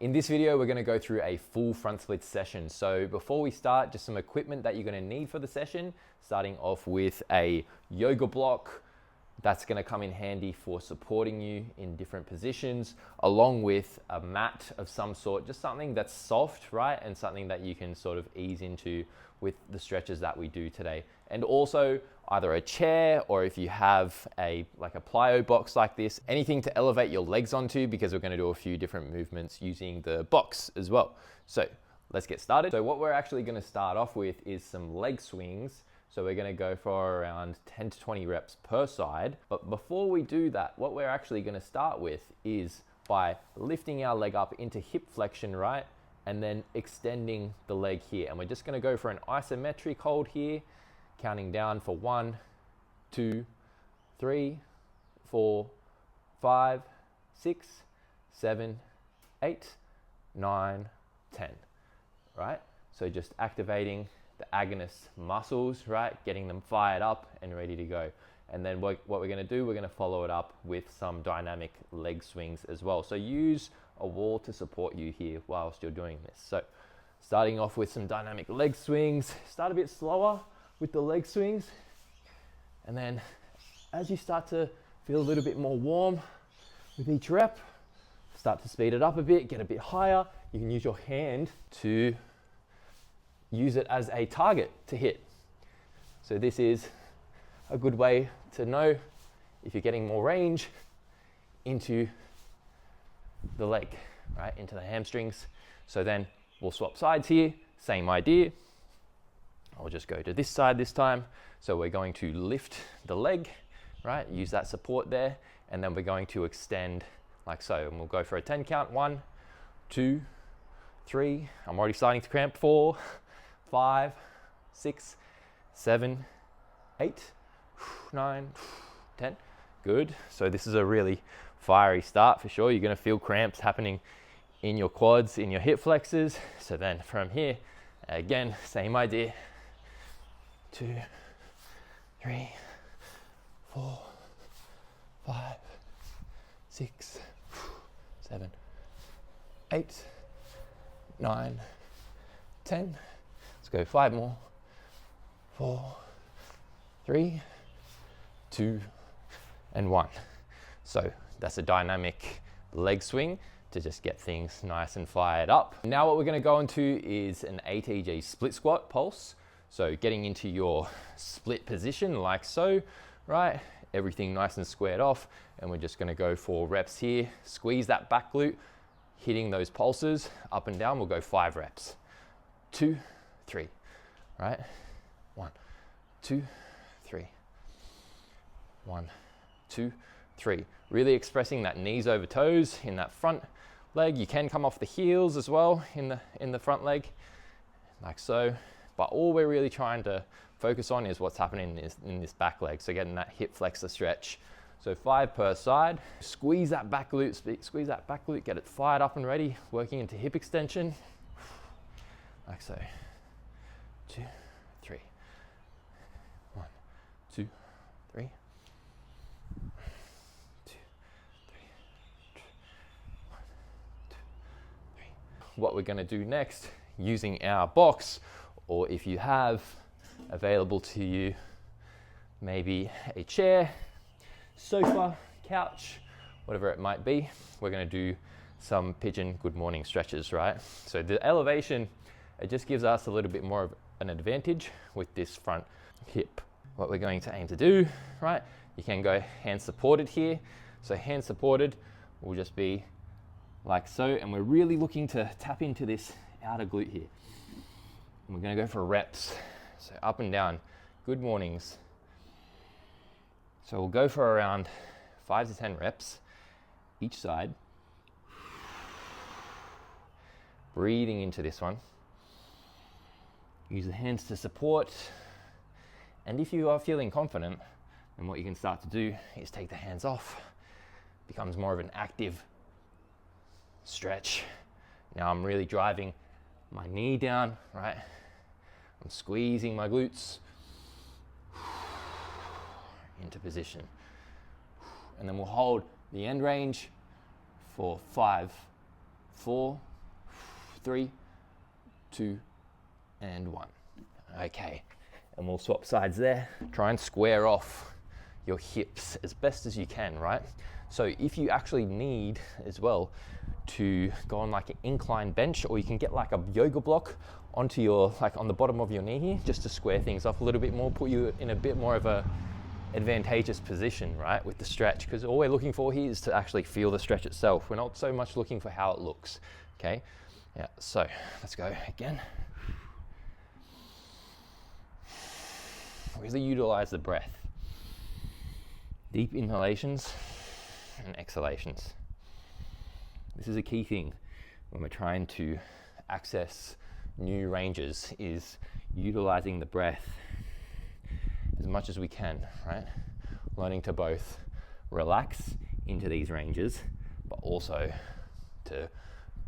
In this video, we're gonna go through a full front split session. So before we start, just some equipment that you're gonna need for the session, starting off with a yoga block. That's gonna come in handy for supporting you in different positions, along with a mat of some sort, just something that's soft, right? And something that you can sort of ease into with the stretches that we do today. And also either a chair, or if you have like a plyo box like this, anything to elevate your legs onto, because we're gonna do a few different movements using the box as well. So let's get started. So what we're actually gonna start off with is some leg swings. So we're gonna go for around 10 to 20 reps per side. But before we do that, what we're actually gonna start with is by lifting our leg up into hip flexion, right? And then extending the leg here. And we're just gonna go for an isometric hold here, counting down for 1, 2, 3, 4, 5, 6, 7, 8, 9, 10, right? So just activating the agonist muscles, right? Getting them fired up and ready to go. And then what we're gonna do, we're gonna follow it up with some dynamic leg swings as well. So use a wall to support you here whilst you're doing this. So starting off with some dynamic leg swings, start a bit slower with the leg swings. And then as you start to feel a little bit more warm with each rep, start to speed it up a bit, get a bit higher. You can use your hand to use it as a target to hit. So this is a good way to know if you're getting more range into the leg, right, into the hamstrings. So then we'll swap sides here, same idea. I'll just go to this side this time. So we're going to lift the leg, right, use that support there, and then we're going to extend like so. And we'll go for a 10 count, 1, 2, 3, I'm already starting to cramp, 4, 5, 6, 7, 8, 9, 10. Good. So this is a really fiery start for sure. You're going to feel cramps happening in your quads, in your hip flexors. So then from here, again, same idea. 2, 3, 4, 5, 6, 7, 8, 9, 10. Let's go 5 more. 4, 3, 2, and 1. So that's a dynamic leg swing to just get things nice and fired up. Now what we're gonna go into is an ATG split squat pulse. So getting into your split position like so, right? Everything nice and squared off. And we're just gonna go for reps here. Squeeze that back glute, hitting those pulses up and down. We'll go 5 reps. 2, 3, right? 1, 2, 3. 1, 2, 3. Really expressing that knees over toes in that front leg. You can come off the heels as well in the front leg, like so. But all we're really trying to focus on is what's happening in this back leg. So getting that hip flexor stretch. So 5 per side. Squeeze that back glute, get it fired up and ready, working into hip extension, like so. 2, 3. 1, 2, 3. 2, 3. 1, 2, 3. What we're going to do next, using our box, or if you have available to you maybe a chair, sofa, couch, whatever it might be, we're going to do some Pigeon Good morning stretches, right? So the elevation, it just gives us a little bit more of an advantage with this front hip. What we're going to aim to do, right? You can go hand supported here. So hand supported will just be like so, and we're really looking to tap into this outer glute here. And we're gonna go for reps. So up and down, good mornings. So we'll go for around 5 to 10 reps each side. Breathing into this one. Use the hands to support. And if you are feeling confident, then what you can start to do is take the hands off. Becomes more of an active stretch. Now I'm really driving my knee down, right? I'm squeezing my glutes into position. And then we'll hold the end range for 5, 4, 3, 2, and 1. Okay, and we'll swap sides there. Try and square off your hips as best as you can, right? So if you actually need as well to go on like an incline bench, or you can get like a yoga block onto your, like on the bottom of your knee here, just to square things off a little bit more, put you in a bit more of a advantageous position, right, with the stretch, because all we're looking for here is to actually feel the stretch itself. We're not so much looking for how it looks, okay? Yeah, so let's go again. Really utilize the breath. Deep inhalations and exhalations. This is a key thing when we're trying to access new ranges, is utilizing the breath as much as we can, right? Learning to both relax into these ranges, but also to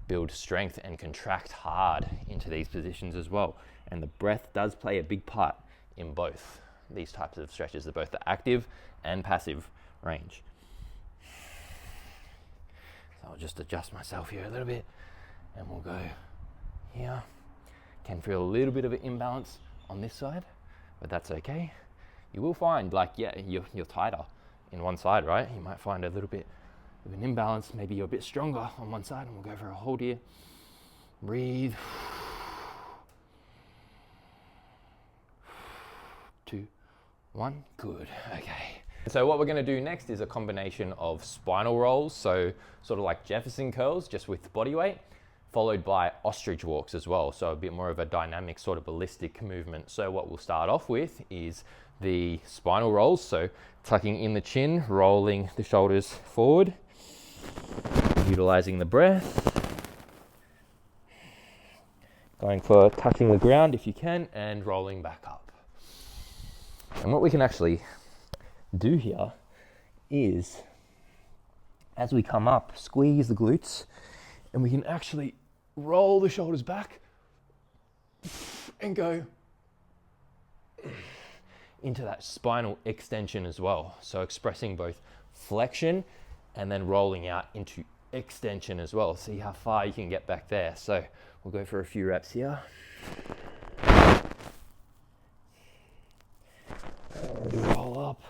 build strength and contract hard into these positions as well. And the breath does play a big part in both these types of stretches, both the active and passive range. So I'll just adjust myself here a little bit, and we'll go here. Can feel a little bit of an imbalance on this side, but that's okay. You will find, like, yeah, you're tighter in one side, right? You might find a little bit of an imbalance. Maybe you're a bit stronger on one side, and we'll go for a hold here. Breathe. 2, 1, good, okay. So what we're gonna do next is a combination of spinal rolls, so sort of like Jefferson curls, just with body weight, followed by ostrich walks as well, so a bit more of a dynamic sort of ballistic movement. So what we'll start off with is the spinal rolls, so tucking in the chin, rolling the shoulders forward, utilizing the breath, going for touching the ground if you can, and rolling back up. And what we can actually do here is, as we come up, squeeze the glutes, and we can actually roll the shoulders back and go into that spinal extension as well. So expressing both flexion and then rolling out into extension as well. See how far you can get back there. So we'll go for a few reps here. Roll up.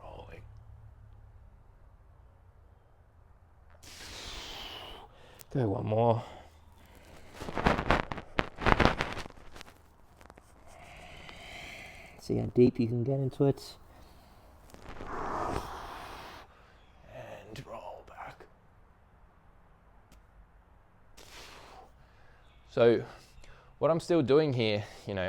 Rolling. Go one more. See how deep you can get into it. And roll back. So what I'm still doing here,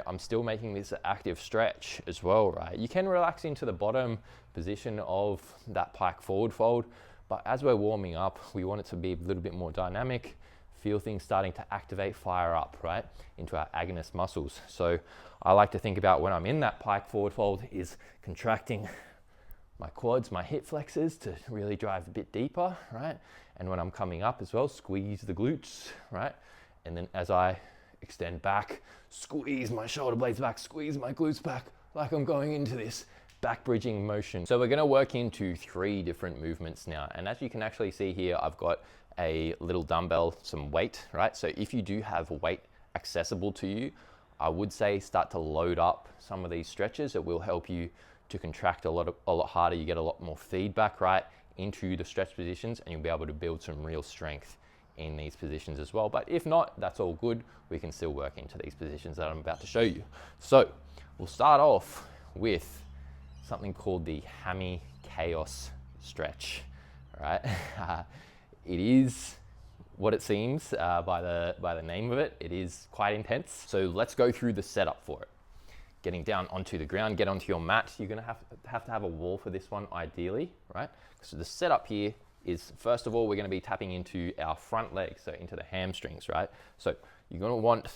I'm still making this an active stretch as well, right? You can relax into the bottom position of that pike forward fold, but as we're warming up, we want it to be a little bit more dynamic, feel things starting to activate, fire up, right, into our agonist muscles. So I like to think about when I'm in that pike forward fold is contracting my quads, my hip flexors to really drive a bit deeper, right? And when I'm coming up as well, squeeze the glutes, right? And then as I extend back, squeeze my shoulder blades back, squeeze my glutes back, like I'm going into this back bridging motion. So we're gonna work into 3 different movements now. And as you can actually see here, I've got a little dumbbell, some weight, right? So if you do have weight accessible to you, I would say start to load up some of these stretches. It will help you to contract a lot harder. You get a lot more feedback, right, into the stretch positions, and you'll be able to build some real strength in these positions as well. But if not, that's all good. We can still work into these positions that I'm about to show you. So we'll start off with something called the Hami Chaos stretch, right? It is what it seems by the name of it. It is quite intense. So let's go through the setup for it. Getting down onto the ground, get onto your mat. You're gonna have to have a wall for this one ideally, right? So the setup here is, first of all, we're gonna be tapping into our front leg, so into the hamstrings, right? So you're gonna want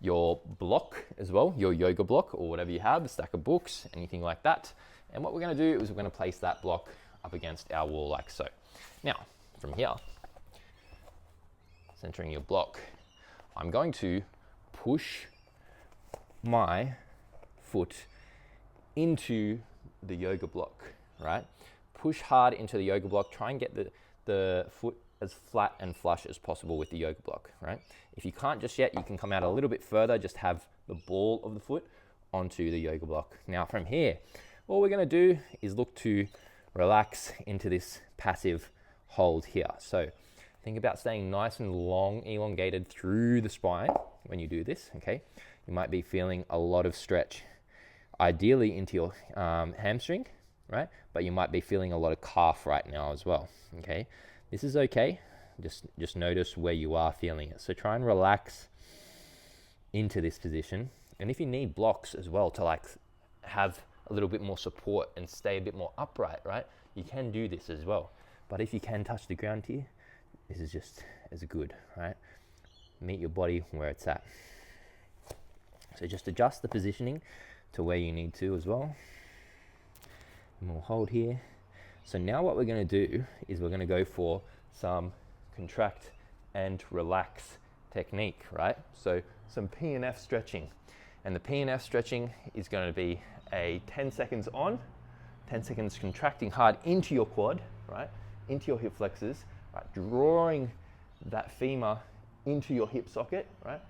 your block as well, your yoga block or whatever you have, a stack of books, anything like that. And what we're gonna do is we're gonna place that block up against our wall like so. Now, from here, centering your block, I'm going to push my foot into the yoga block, right? Push hard into the yoga block. Try and get the foot as flat and flush as possible with the yoga block, right? If you can't just yet, you can come out a little bit further, just have the ball of the foot onto the yoga block. Now from here, all we're gonna do is look to relax into this passive hold here. So think about staying nice and long, elongated through the spine when you do this, okay? You might be feeling a lot of stretch, ideally into your hamstring, right? But you might be feeling a lot of calf right now as well, okay? This is okay. Just notice where you are feeling it. So try and relax into this position. And if you need blocks as well to like have a little bit more support and stay a bit more upright, right? You can do this as well. But if you can touch the ground here, this is just as good, right? Meet your body where it's at. So just adjust the positioning to where you need to as well. And we'll hold here. So now what we're gonna do is we're gonna go for some contract and relax technique, right? So some P&F stretching. And the P&F stretching is gonna be a 10 seconds on, 10 seconds contracting hard into your quad, right? Into your hip flexors, right? Drawing that femur into your hip socket, right?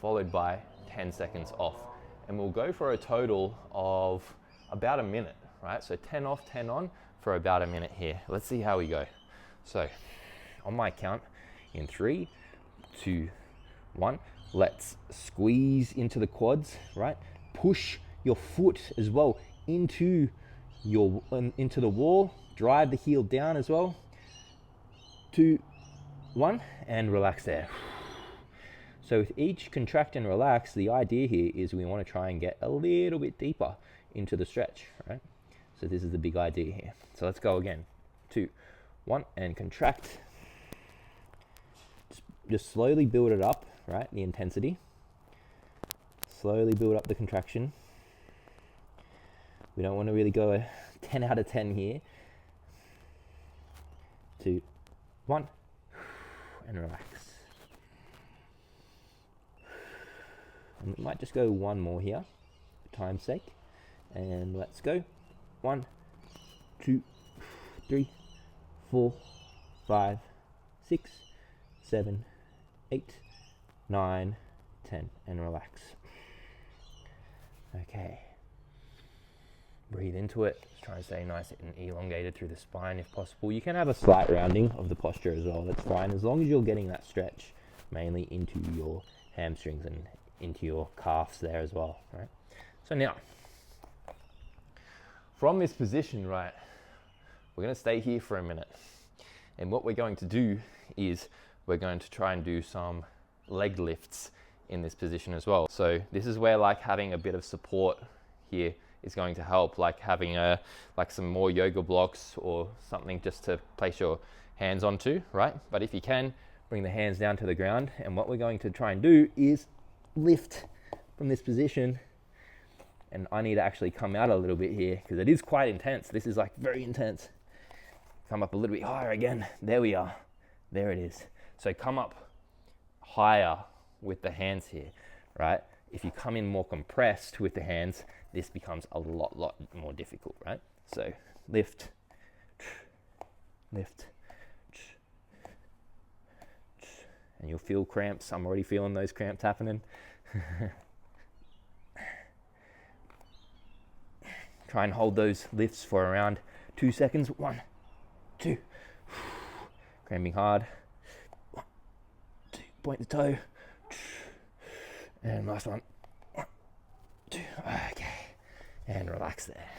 Followed by 10 seconds off. And we'll go for a total of about a minute, right? So 10 off, 10 on for about a minute here. Let's see how we go. So on my count, in 3, 2, 1, let's squeeze into the quads, right? Push your foot as well into the wall. Drive the heel down as well. 2, 1, and relax there. So with each contract and relax, the idea here is we want to try and get a little bit deeper into the stretch, right? So this is the big idea here. So let's go again. 2, 1, and contract. Just slowly build it up, right? The intensity. Slowly build up the contraction. We don't want to really go a 10 out of 10 here. 2, 1, and relax. And we might just go one more here for time's sake. And let's go. 1, 2, 3, 4, 5, 6, 7, 8, 9, 10, and relax. Okay. Breathe into it. Just try and stay nice and elongated through the spine if possible. You can have a slight rounding of the posture as well. That's fine, as long as you're getting that stretch mainly into your hamstrings and into your calves there as well, right? So now, from this position, right, we're going to stay here for a minute. And what we're going to do is we're going to try and do some leg lifts in this position as well. So this is where like having a bit of support here is going to help, like having like some more yoga blocks or something just to place your hands onto, right? But if you can, bring the hands down to the ground. And what we're going to try and do is lift from this position. And I need to actually come out a little bit here because it is quite intense. This is like very intense. Come up a little bit higher again. There we are. There it is. So come up higher with the hands here, right? If you come in more compressed with the hands, this becomes a lot more difficult, right? So lift, lift, and you'll feel cramps. I'm already feeling those cramps happening. Try and hold those lifts for around 2 seconds. 1, 2. Cramping hard. 1, 2. Point the toe. And last one. 1, 2. Okay. And relax there.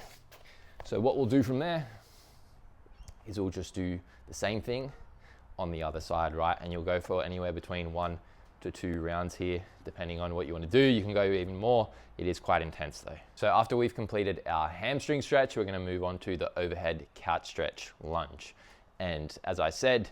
So what we'll do from there is we'll just do the same thing on the other side, right? And you'll go for anywhere between 1 to 2 rounds here, depending on what you want to do. You can go even more. It is quite intense though. So after we've completed our hamstring stretch, we're going to move on to the overhead couch stretch lunge. And as I said,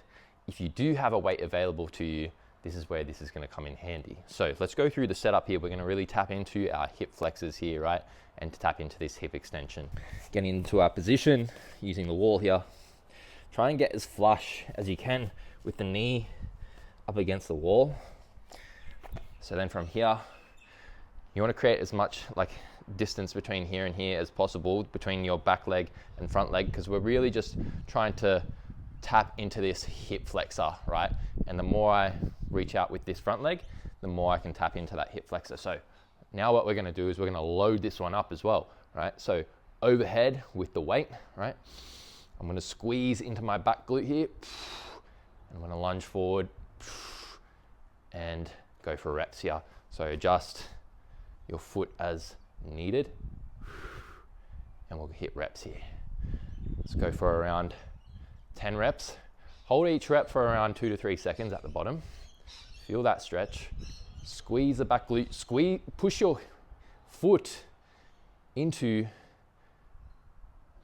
if you do have a weight available to you, this is where this is going to come in handy. So let's go through the setup here. We're going to really tap into our hip flexors here, right? And to tap into this hip extension. Getting into our position, using the wall here. Try and get as flush as you can with the knee up against the wall. So then from here, You want to create as much like distance between here and here as possible, between your back leg and front leg, because we're really just trying to tap into this hip flexor, right? And the more I reach out with this front leg, the more I can tap into that hip flexor. So now what we're going to do is we're going to load this one up as well, right? So overhead with the weight, right? I'm going to squeeze into my back glute here. I'm going to lunge forward and go for reps here. So adjust your foot as needed, and we'll hit reps here. Let's go for around 10 reps. Hold each rep for around 2 to 3 seconds at the bottom. Feel that stretch. Squeeze the back glute, squeeze, push your foot into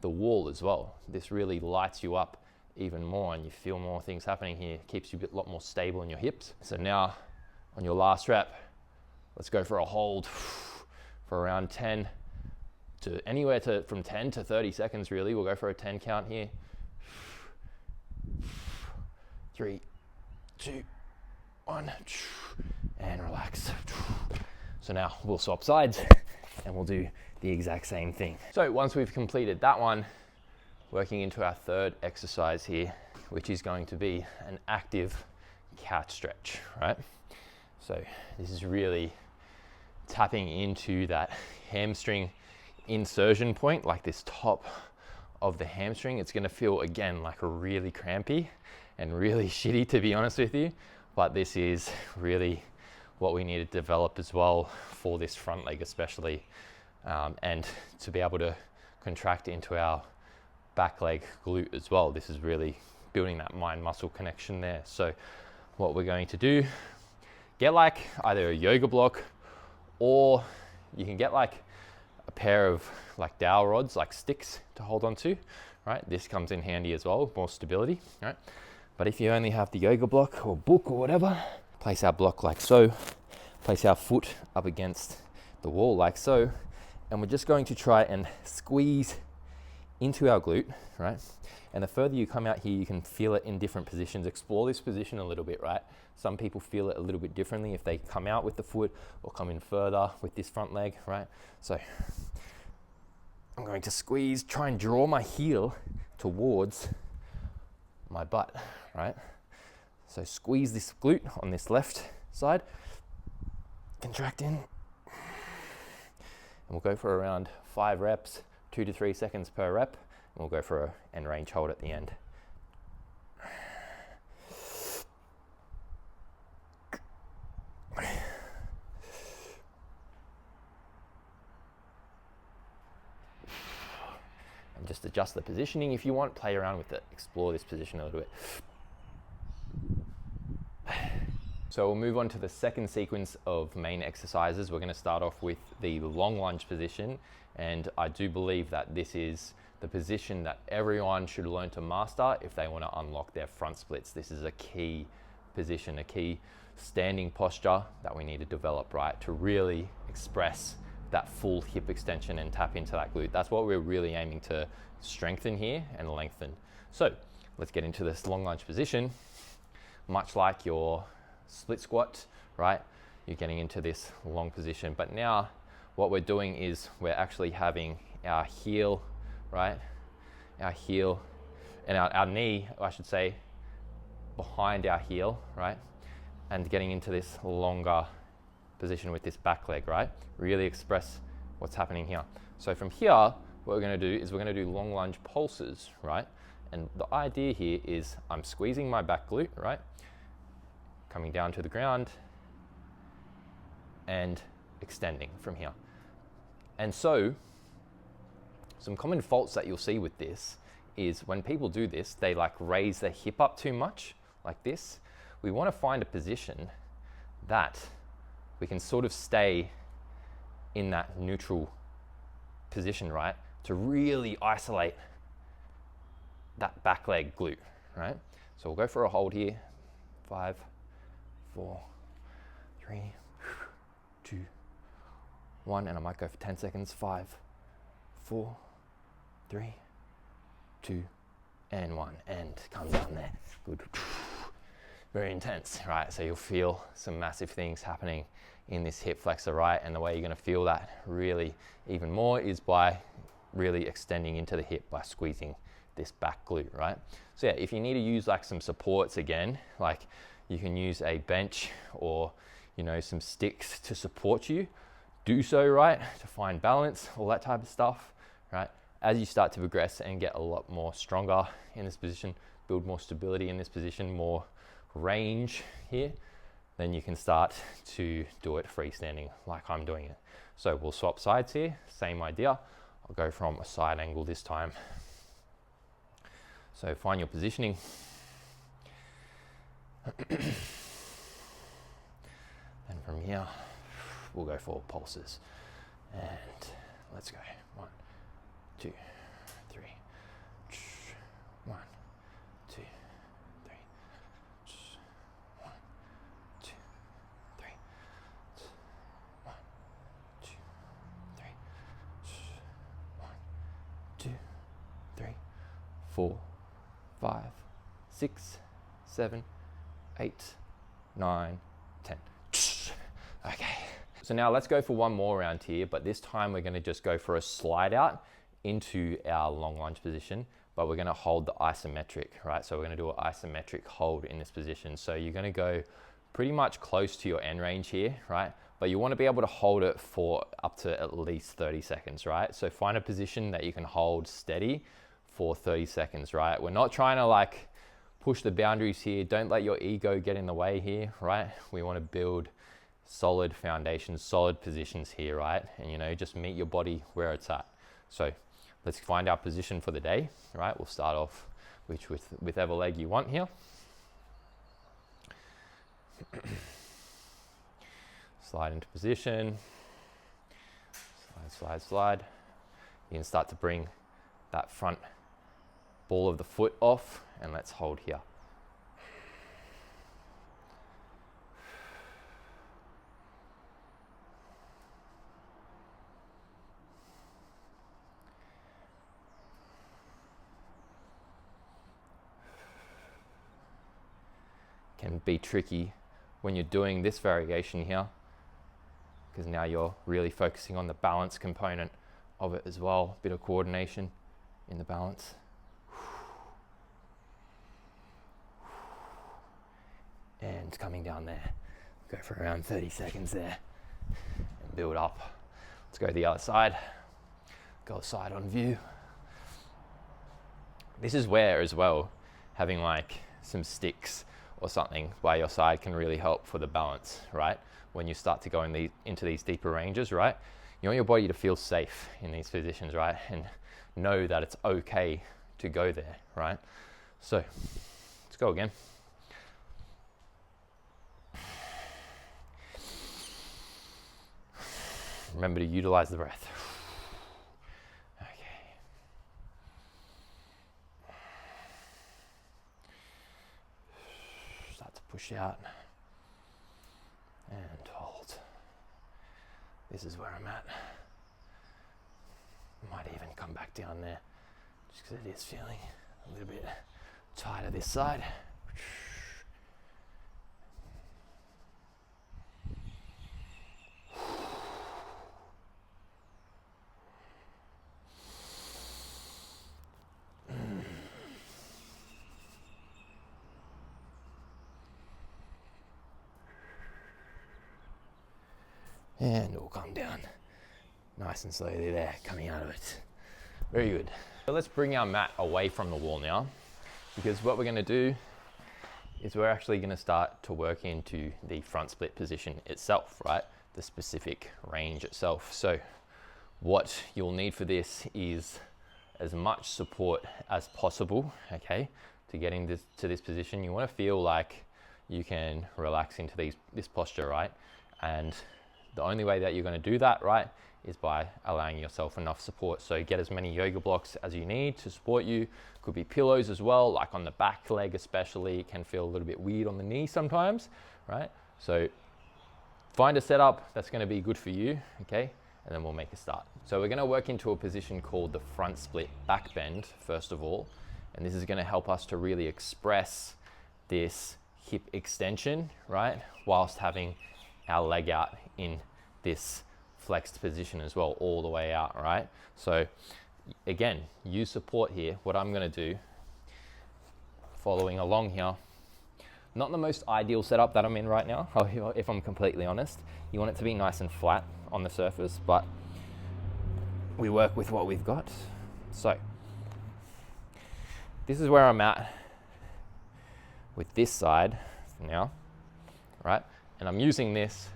the wall as well. This really lights you up even more and you feel more things happening here. Keeps you a lot more stable in your hips. So now on your last rep, let's go for a hold for around 10 to anywhere to from 10 to 30 seconds really. We'll go for a 10 count here. 3, 2, 1, and relax. So now we'll swap sides and we'll do the exact same thing. So once we've completed that one, working into our third exercise here, which is going to be an active couch stretch, right? So this is really tapping into that hamstring insertion point, like this top of the hamstring. It's gonna feel again like a really crampy and really shitty, to be honest with you, but this is really what we need to develop as well for this front leg especially, and to be able to contract into our back leg glute as well. This is really building that mind muscle connection there. So what we're going to do, get like either a yoga block, or you can get like a pair of like dowel rods, like sticks to hold on to, right? This comes in handy as well, more stability, right? But if you only have the yoga block or book or whatever, place our block like so, place our foot up against the wall like so, and we're just going to try and squeeze into our glute, right? And the further you come out here, you can feel it in different positions. Explore this position a little bit, right? Some people feel it a little bit differently if they come out with the foot or come in further with this front leg, right? So I'm going to squeeze, try and draw my heel towards my butt, right? So squeeze this glute on this left side, contract in, and we'll go for around 5 reps, 2 to 3 seconds per rep, and we'll go for an end range hold at the end. And just adjust the positioning if you want, play around with it, explore this position a little bit. So we'll move on to the second sequence of main exercises. We're going to start off with the long lunge position, and I do believe that this is the position that everyone should learn to master if they want to unlock their front splits. This is a key position, a key standing posture that we need to develop, right, to really express that full hip extension and tap into that glute. That's what we're really aiming to strengthen here and lengthen. So let's get into this long lunge position. Much like your split squat, right? You're getting into this long position, but now what we're doing is we're actually having our heel, right? Our heel and our knee, I should say, behind our heel, right? And getting into this longer position with this back leg, right? Really express what's happening here. So from here, what we're gonna do is we're gonna do long lunge pulses, right? And the idea here is I'm squeezing my back glute, right? Coming down to the ground and extending from here. And so some common faults that you'll see with this is when people do this, they like raise their hip up too much like this. We want to find a position that we can sort of stay in that neutral position, right? To really isolate that back leg glute, right? So we'll go for a hold here. 5, 4, 3, 2, 1, and I might go for 10 seconds. 5, 4, 3, 2, and 1, and come down there. Good. very intense, right? So you'll feel some massive things happening in this hip flexor, right? And the way you're gonna feel that really even more is by really extending into the hip by squeezing this back glute, right? So yeah, if you need to use like some supports again, like you can use a bench or, you know, some sticks to support you, do so, right? To find balance, all that type of stuff, right? As you start to progress and get a lot more stronger in this position, build more stability in this position, more range here, then you can start to do it freestanding like I'm doing it. So we'll swap sides here, same idea. I'll go from a side angle this time. So find your positioning. And from here, we'll go for pulses. And let's go. 1, 2, 3. 1, 2, 3. 1, 2, 3. 1, 2, 3. 1, 2, 3. 4, 5, 6, 7, 8, 9, 10. Okay. So now let's go for one more round here, but this time we're going to just go for a slide out into our long lunge position, but we're going to hold the isometric, right? So we're going to do an isometric hold in this position. So you're going to go pretty much close to your end range here, right? But you want to be able to hold it for up to at least 30 seconds, right? So find a position that you can hold steady for 30 seconds, right? We're not trying to like push the boundaries here. Don't let your ego get in the way here, right? We want to build solid foundations, solid positions here, right? And you know, just meet your body where it's at. So let's find our position for the day, right? We'll start off with whichever leg you want here. Slide into position, slide, slide, slide. You can start to bring that front ball of the foot off, and let's hold here. Can be tricky when you're doing this variation here, because now you're really focusing on the balance component of it as well. Bit of coordination in the balance. And coming down there. Go for around 30 seconds there and build up. Let's go to the other side. Go side on view. This is where as well, having like some sticks or something by your side can really help for the balance, right? When you start to go into these deeper ranges, right? You want your body to feel safe in these positions, right? And know that it's okay to go there, right? So let's go again. Remember to utilize the breath. Okay. Start to push out and hold. This is where I'm at. Might even come back down there just because it is feeling a little bit tighter this side. And we'll come down nice and slowly there, coming out of it. Very good. So let's bring our mat away from the wall now, because what we're gonna do is we're actually gonna start to work into the front split position itself, right? The specific range itself. So what you'll need for this is as much support as possible, okay? To getting to this position, you wanna feel like you can relax into this posture, right? And the only way that you're going to do that, right, is by allowing yourself enough support. So get as many yoga blocks as you need to support you. Could be pillows as well, like on the back leg especially. It can feel a little bit weird on the knee sometimes, right? So find a setup that's going to be good for you, okay? And then we'll make a start. So we're going to work into a position called the front split back bend, first of all. And this is going to help us to really express this hip extension, right? Whilst having our leg out in this flexed position as well, all the way out, right? So again, use support here. What I'm gonna do, following along here, not the most ideal setup that I'm in right now, if I'm completely honest. You want it to be nice and flat on the surface, but we work with what we've got. So this is where I'm at with this side now, right? And I'm using this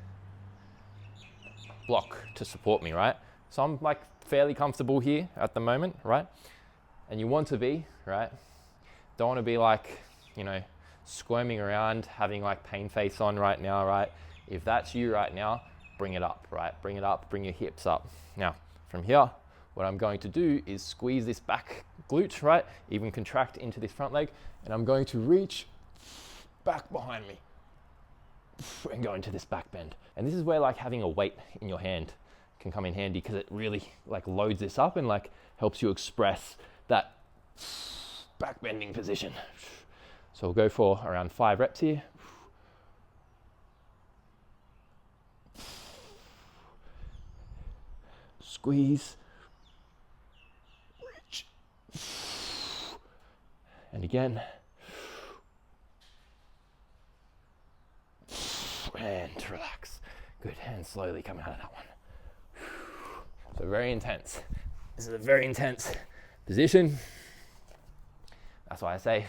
block to support me, right? So I'm like fairly comfortable here at the moment, right? And you want to be, right? Don't want to be like, you know, squirming around, having like pain face on right now, right? If that's you right now, bring it up, right? Bring it up, bring your hips up. Now, from here, what I'm going to do is squeeze this back glute, right? Even contract into this front leg, and I'm going to reach back behind me and go into this back bend. And this is where like having a weight in your hand can come in handy, because it really like loads this up and like helps you express that back bending position. So we'll go for around 5 reps here. Squeeze, reach, and again, and relax. Good, and slowly come out of that one. So very intense. This is a very intense position. That's why I say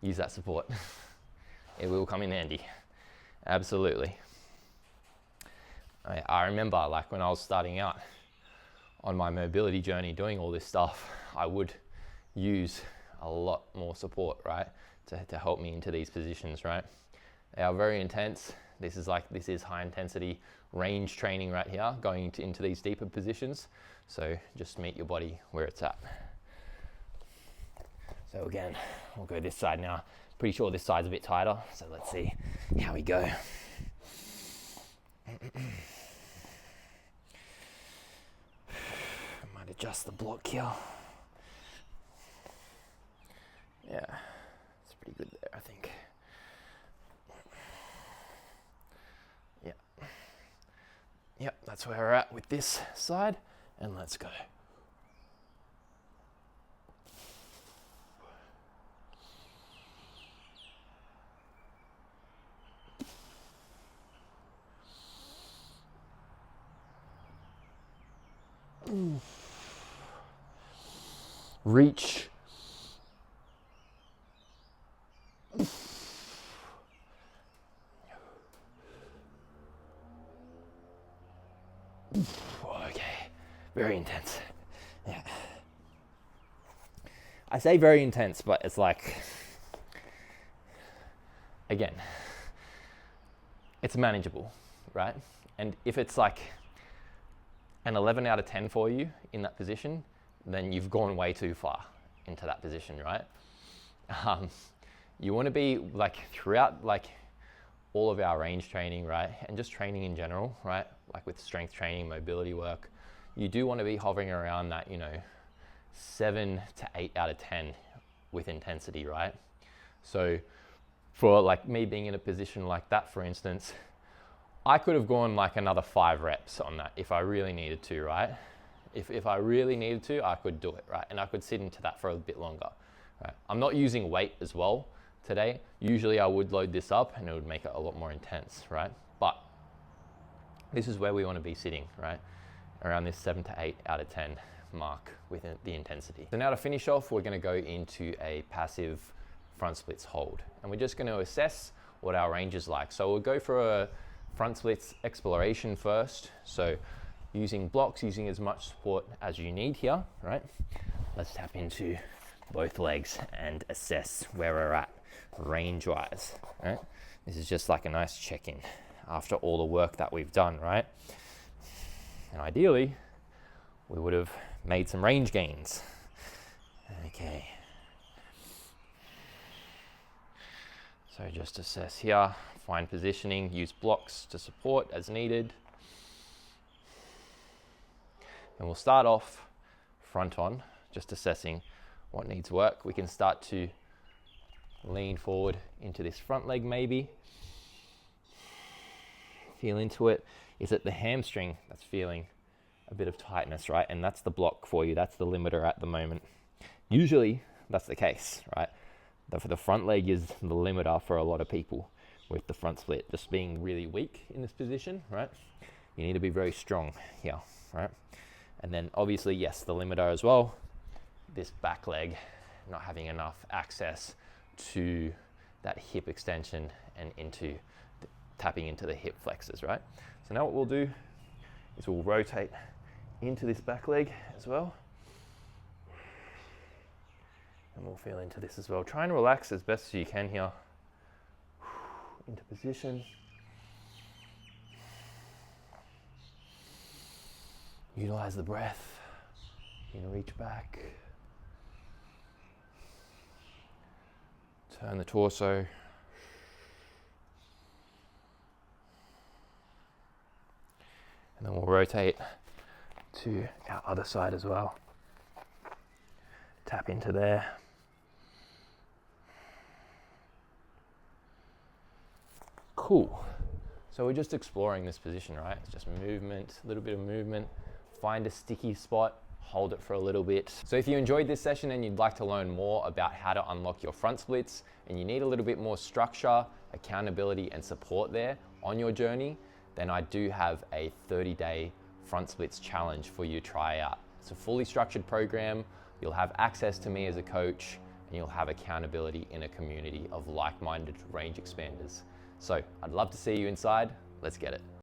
use that support. It will come in handy. Absolutely. I remember like when I was starting out on my mobility journey doing all this stuff, I would use a lot more support, right? To help me into these positions, right? They are very intense. This is high intensity range training right here, going into these deeper positions. So just meet your body where it's at. So again, we'll go this side now. Pretty sure this side's a bit tighter, so let's see how we go. Might adjust the block here. Yeah, it's pretty good there, I think. Yeah. Yep, that's where we're at with this side, and let's go. Reach. Okay, very intense. Yeah. I say very intense, but it's like, again, it's manageable, right? And if it's like an 11 out of 10 for you in that position, then you've gone way too far into that position, right? You want to be like throughout like all of our range training, right? And just training in general, right? Like with strength training, mobility work, you do want to be hovering around that, 7 to 8 out of 10 with intensity, right? So for like me being in a position like that, for instance, I could have gone like another 5 reps on that if I really needed to, right? If I really needed to, I could do it, right? And I could sit into that for a bit longer, right? I'm not using weight as well today. Usually I would load this up and it would make it a lot more intense, right? But this is where we want to be sitting, right? Around this 7 to 8 out of 10 mark with the intensity. So now to finish off, we're going to go into a passive front splits hold. And we're just going to assess what our range is like. So we'll go for a front splits exploration first. So using blocks, using as much support as you need here, right? Let's tap into both legs and assess where we're at range-wise, right? This is just like a nice check-in after all the work that we've done, right? And ideally, we would have made some range gains. Okay. So just assess here, find positioning, use blocks to support as needed. And we'll start off front on, just assessing what needs work. We can start to Lean forward into this front leg maybe. Feel into it. Is it the hamstring that's feeling a bit of tightness, right? And that's the block for you. That's the limiter at the moment. Usually that's the case, right? For the front leg is the limiter for a lot of people with the front split just being really weak in this position, right? You need to be very strong here, right? And then obviously, yes, the limiter as well, this back leg not having enough access to that hip extension and into tapping into the hip flexors, right? So now what we'll do is we'll rotate into this back leg as well. And we'll feel into this as well. Try and relax as best as you can here. Into position. Utilize the breath. You can reach back. Turn the torso. And then we'll rotate to our other side as well. Tap into there. Cool. So we're just exploring this position, right? It's just movement, a little bit of movement. Find a sticky spot, hold it for a little bit. So if you enjoyed this session and you'd like to learn more about how to unlock your front splits and you need a little bit more structure, accountability and support there on your journey, then I do have a 30-day front splits challenge for you to try out. It's a fully structured program. You'll have access to me as a coach and you'll have accountability in a community of like-minded range expanders. So I'd love to see you inside. Let's get it.